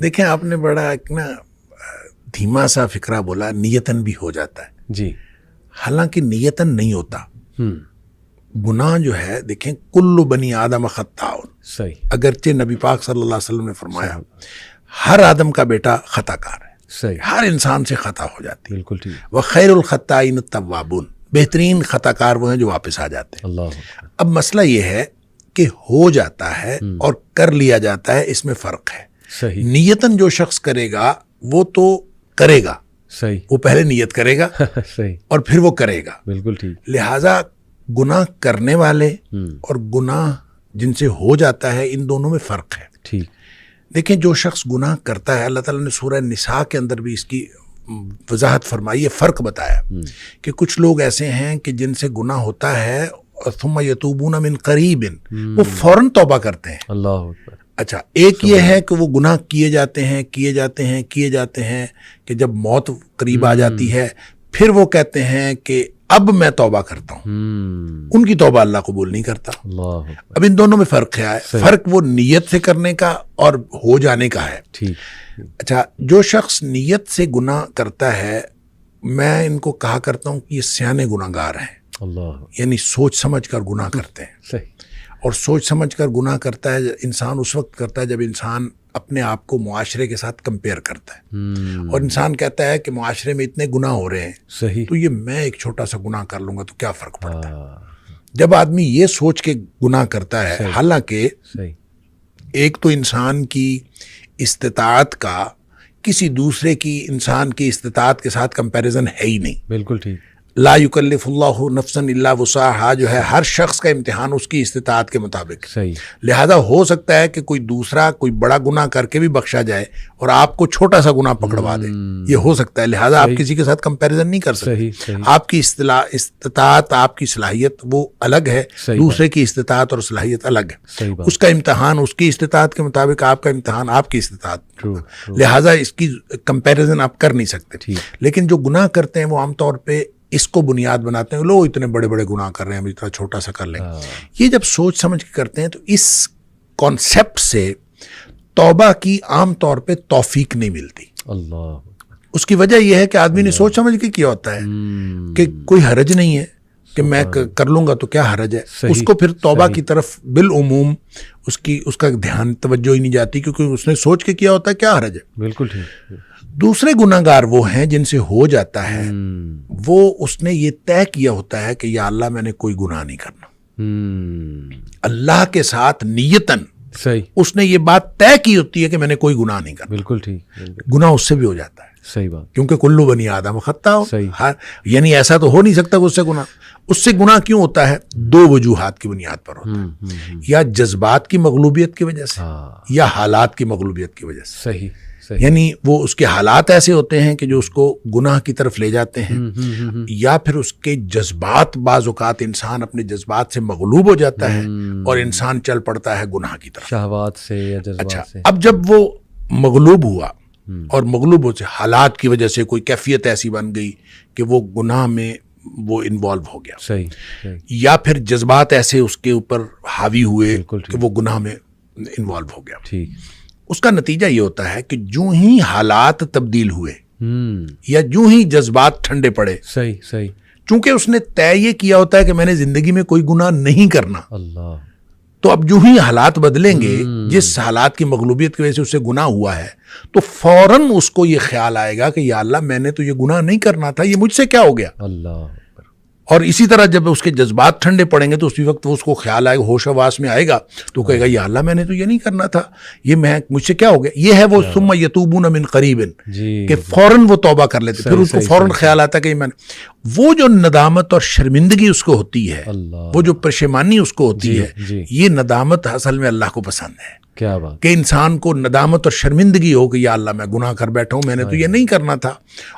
دیکھیں آپ نے بڑا ایک نا دھیما سا فکرہ بولا، نیتن بھی ہو جاتا ہے جی، حالانکہ نیتن نہیں ہوتا. گناہ جو ہے دیکھیں کل بنی آدم خطاء، صحیح، اگرچہ نبی پاک صلی اللہ علیہ وسلم نے فرمایا ہر آدم کا بیٹا خطا کار ہے، صحیح، ہر انسان سے خطا ہو جاتی ہے. بالکل ٹھیک، وخیر الخطائین التوابون، بہترین خطا کار وہ ہیں جو واپس آ جاتے ہیں. اللہ اکبر. اب مسئلہ یہ ہے کہ ہو جاتا ہے اور کر لیا جاتا ہے، اس میں فرق ہے. صحیح، نیتن جو شخص کرے گا وہ تو کرے گا، صحیح، وہ پہلے نیت کرے گا صحیح، اور پھر وہ کرے گا. بالکل ٹھیک، لہٰذا گناہ کرنے والے اور گناہ جن سے ہو جاتا ہے ان دونوں میں فرق ہے. ٹھیک، دیکھیں جو شخص گناہ کرتا ہے، اللہ تعالیٰ نے سورہ نساء کے اندر بھی اس کی وضاحت فرمائی ہے، فرق بتایا کہ کچھ لوگ ایسے ہیں کہ جن سے گناہ ہوتا ہے ثم یتوبون من قریب، وہ فوراً توبہ کرتے ہیں. اللہ اکبر. اچھا، ایک یہ ہے کہ وہ گناہ کیے جاتے ہیں کہ جب موت قریب آ جاتی ہے پھر وہ کہتے ہیں کہ اب میں توبہ کرتا ہوں. ان کی توبہ اللہ قبول نہیں کرتا. اللہ اکبر. اب ان دونوں میں فرق ہے. فرق وہ نیت سے کرنے کا اور ہو جانے کا ہے. ٹھیک. اچھا، جو شخص نیت سے گناہ کرتا ہے میں ان کو کہا کرتا ہوں کہ یہ سیانے گناہ گار ہیں. اللہ، یعنی سوچ سمجھ کر گناہ کرتے ہیں. صحیح، اور سوچ سمجھ کر گناہ کرتا ہے انسان اس وقت کرتا ہے جب انسان اپنے آپ کو معاشرے کے ساتھ کمپیئر کرتا ہے اور انسان کہتا ہے کہ معاشرے میں اتنے گناہ ہو رہے ہیں، صحیح، تو یہ میں ایک چھوٹا سا گناہ کر لوں گا تو کیا فرق پڑتا ہے. جب آدمی یہ سوچ کے گناہ کرتا ہے، حالانکہ صحیح، ایک تو انسان کی استطاعت کا کسی دوسرے کی انسان کی استطاعت کے ساتھ کمپیریزن ہے ہی نہیں. بالکل ٹھیک، لا یکلف اللہ نفسا الا وسعہا جو ہے ہر شخص کا امتحان اس کی استطاعت کے مطابق. صحیح، لہذا ہو سکتا ہے کہ کوئی دوسرا کوئی بڑا گناہ کر کے بھی بخشا جائے اور آپ کو چھوٹا سا گناہ پکڑوا دے، یہ ہو سکتا ہے. لہذا آپ کسی کے ساتھ کمپیریزن نہیں کر سکتے. صحیح، آپ کی استطاعت، آپ کی صلاحیت وہ الگ ہے، دوسرے کی استطاعت اور صلاحیت الگ ہے. صحیح بات. اس کا امتحان اس کی استطاعت کے مطابق، آپ کا امتحان آپ کی استطاعت. لہذا اس کی کمپیریزن آپ کر نہیں سکتے. لیکن جو گناہ کرتے ہیں وہ عام طور پہ اس کو بنیاد بناتے ہیں، لوگ اتنے بڑے بڑے گناہ کر رہے ہیں، ہم اتنا چھوٹا سا کر لیں. یہ جب سوچ سمجھ کے کرتے ہیں تو اس کانسیپٹ سے توبہ کی عام طور پہ توفیق نہیں ملتی. اللہ، اس کی وجہ یہ ہے کہ آدمی نے سوچ سمجھ کے کیا ہوتا ہے کہ کوئی حرج نہیں ہے کہ میں کر لوں گا تو کیا حرج ہے. اس کو پھر توبہ کی طرف بالعموم اس کا دھیان توجہ ہی نہیں جاتی، کیونکہ اس نے سوچ کے کیا ہوتا ہے کیا حرج ہے. بالکل ٹھیک. دوسرے گناہ گار وہ ہیں جن سے ہو جاتا ہے، وہ اس نے یہ طے کیا ہوتا ہے کہ یا اللہ میں نے کوئی گناہ نہیں کرنا. اللہ کے ساتھ نیتن صحیح، اس نے یہ بات طے کی ہوتی ہے کہ میں نے کوئی گناہ نہیں کرنا. بالکل ٹھیک، گناہ اس سے بھی ہو جاتا ہے. صحیح بات. کیونکہ کلو بنی آدم خطا ہو، صحیح. یعنی ایسا تو ہو نہیں سکتا کہ اس سے گناہ. اس سے گناہ کیوں ہوتا ہے؟ دو وجوہات کی بنیاد پر ہوتا ہے، یا جذبات کی مغلوبیت کی وجہ سے یا حالات کی مغلوبیت کی وجہ سے. صحیح، یعنی وہ اس کے حالات ایسے ہوتے ہیں کہ جو اس کو گناہ کی طرف لے جاتے ہیں، یا پھر اس کے جذبات، بعض اوقات انسان اپنے جذبات سے مغلوب ہو جاتا ہے اور انسان چل پڑتا ہے گناہ کی طرف، شہوات سے یا جذبات سے. اچھا، اب جب وہ مغلوب ہوا اور مغلوب سے حالات کی وجہ سے کوئی کیفیت ایسی بن گئی کہ وہ گناہ میں وہ انوالو ہو گیا، صحیح، یا پھر جذبات ایسے اس کے اوپر حاوی ہوئے کہ وہ گناہ میں انوالو ہو گیا. ٹھیک. اس کا نتیجہ یہ ہوتا ہے کہ جو ہی حالات تبدیل ہوئے یا جو ہی جذبات ٹھنڈے پڑے، صحیح، صحیح، چونکہ اس نے طے یہ کیا ہوتا ہے کہ میں نے زندگی میں کوئی گناہ نہیں کرنا، اللہ، تو اب جو ہی حالات بدلیں گے، جس حالات کی مغلوبیت کی وجہ سے اسے گناہ ہوا ہے، تو فوراً اس کو یہ خیال آئے گا کہ یا اللہ میں نے تو یہ گناہ نہیں کرنا تھا، یہ مجھ سے کیا ہو گیا. اللہ. اور اسی طرح جب اس کے جذبات ٹھنڈے پڑیں گے تو اسی وقت اس کو خیال آئے گا، ہوش حواس میں آئے گا تو کہے گا یا اللہ میں نے تو یہ نہیں کرنا تھا، یہ مجھ سے کیا ہو گیا. یہ ہے وہ ثم یتوبون من قریب کہ فوراً وہ توبہ کر لیتے. پھر اس کو فوراً خیال آتا کہ میں وہ جو ندامت اور شرمندگی اس کو ہوتی ہے، وہ جو پشیمانی اس کو ہوتی ہے، یہ ندامت اصل میں اللہ کو پسند ہے. کیا بات. کہ انسان کو ندامت اور شرمندگی ہو کہ یا اللہ میں گناہ کر بیٹھا ہوں، میں نے تو یہ نہیں کرنا تھا.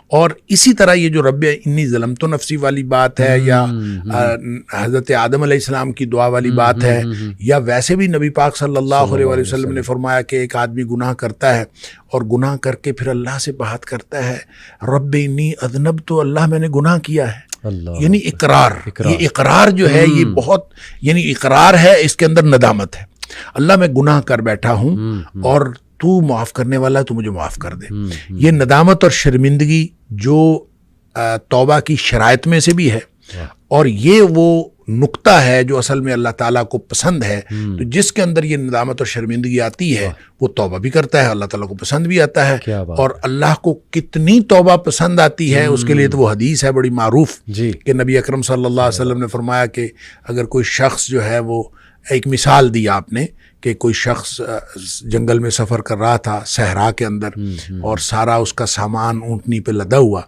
اور اسی طرح یہ جو رب انی ظلمت نفسی والی بات ہے، یا حضرت آدم علیہ السلام کی دعا والی بات ہے، یا ویسے بھی نبی پاک صلی اللہ علیہ وسلم نے فرمایا کہ ایک آدمی گناہ کرتا ہے اور گناہ کر کے پھر اللہ سے بات کرتا ہے رب انی اذنبت، تو اللہ میں نے گناہ کیا ہے. یعنی اقرار. یہ اقرار جو ہے یہ بہت، یعنی اقرار ہے، اس کے اندر ندامت ہے. اللہ میں گناہ کر بیٹھا ہوں اور تو معاف کرنے والا ہے، تو مجھے معاف کر دے۔ یہ ندامت اور شرمندگی جو توبہ کی شرائط میں سے بھی ہے، اور یہ وہ نقطہ ہے جو اصل میں اللہ تعالیٰ کو پسند ہے۔ تو جس کے اندر یہ ندامت اور شرمندگی آتی ہے وہ توبہ بھی کرتا ہے، اللہ تعالیٰ کو پسند بھی آتا ہے۔ اور اللہ کو کتنی توبہ پسند آتی ہے اس کے لیے تو وہ حدیث ہے بڑی معروف کہ نبی اکرم صلی اللہ علیہ وسلم نے فرمایا کہ اگر کوئی شخص جو ہے، وہ ایک مثال دی آپ نے کہ کوئی شخص جنگل میں سفر کر رہا تھا صحرا کے اندر، اور سارا اس کا سامان اونٹنی پہ لدا ہوا،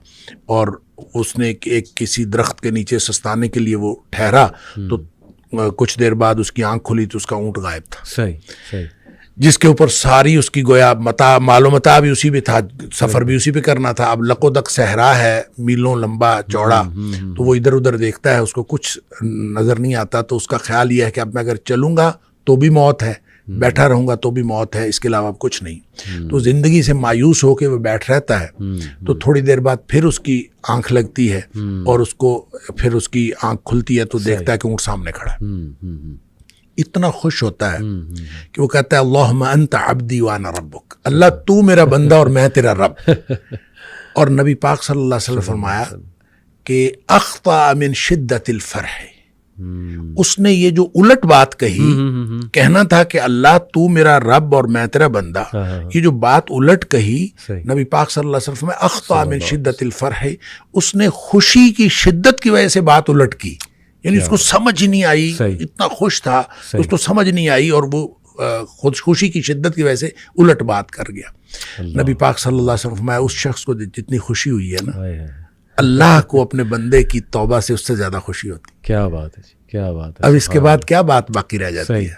اور اس نے ایک کسی درخت کے نیچے سستانے کے لیے وہ ٹھہرا، تو کچھ دیر بعد اس کی آنکھ کھلی تو اس کا اونٹ غائب تھا، صحیح، جس کے اوپر ساری اس کی گویا مال و متاع بھی اسی پہ تھا، سفر بھی اسی پہ کرنا تھا۔ اب لق و دق صحرا ہے، میلوں لمبا چوڑا، تو وہ ادھر ادھر دیکھتا ہے، اس کو کچھ نظر نہیں آتا، تو اس کا خیال یہ ہے کہ اب میں اگر چلوں گا تو بھی موت ہے، بیٹھا رہوں گا تو بھی موت ہے، اس کے علاوہ کچھ نہیں۔ تو زندگی سے مایوس ہو کے وہ بیٹھ رہتا ہے، تو تھوڑی دیر بعد پھر اس کی آنکھ لگتی ہے، اور اس کو پھر اس کی آنکھ کھلتی ہے تو دیکھتا ہے کہ اونٹ سامنے کھڑا ہے۔ اتنا خوش ہوتا ہے کہ وہ کہتا ہے اللہم انت عبدی وانا ربک، اللہ تو میرا بندہ اور میں تیرا رب۔ اور نبی پاک صلی اللہ علیہ وسلم فرمایا کہ اخطأ من شدت الفرح، اس نے یہ جو الٹ بات کہی، کہنا تھا کہ اللہ تو میرا رب اور میں تیرا بندہ، یہ جو بات الٹ کہی نبی پاک صلی اللہ علیہ وسلم میں اخطأ من شدت الفرح، اس نے خوشی کی شدت کی وجہ سے بات الٹ کی، یعنی اس کو سمجھ ہی نہیں آئی، اتنا خوش تھا اس کو سمجھ نہیں آئی، اور وہ خوشی کی شدت کی وجہ سے الٹ بات کر گیا۔ نبی پاک صلی اللہ علیہ وسلم فرمایا اس شخص کو جتنی خوشی ہوئی ہے نا، اللہ کو اپنے بندے کی توبہ سے اس سے زیادہ خوشی ہوتی۔ کیا بات ہے، کیا بات ہے۔ اب اس کے بعد کیا بات باقی رہ جاتی ہے؟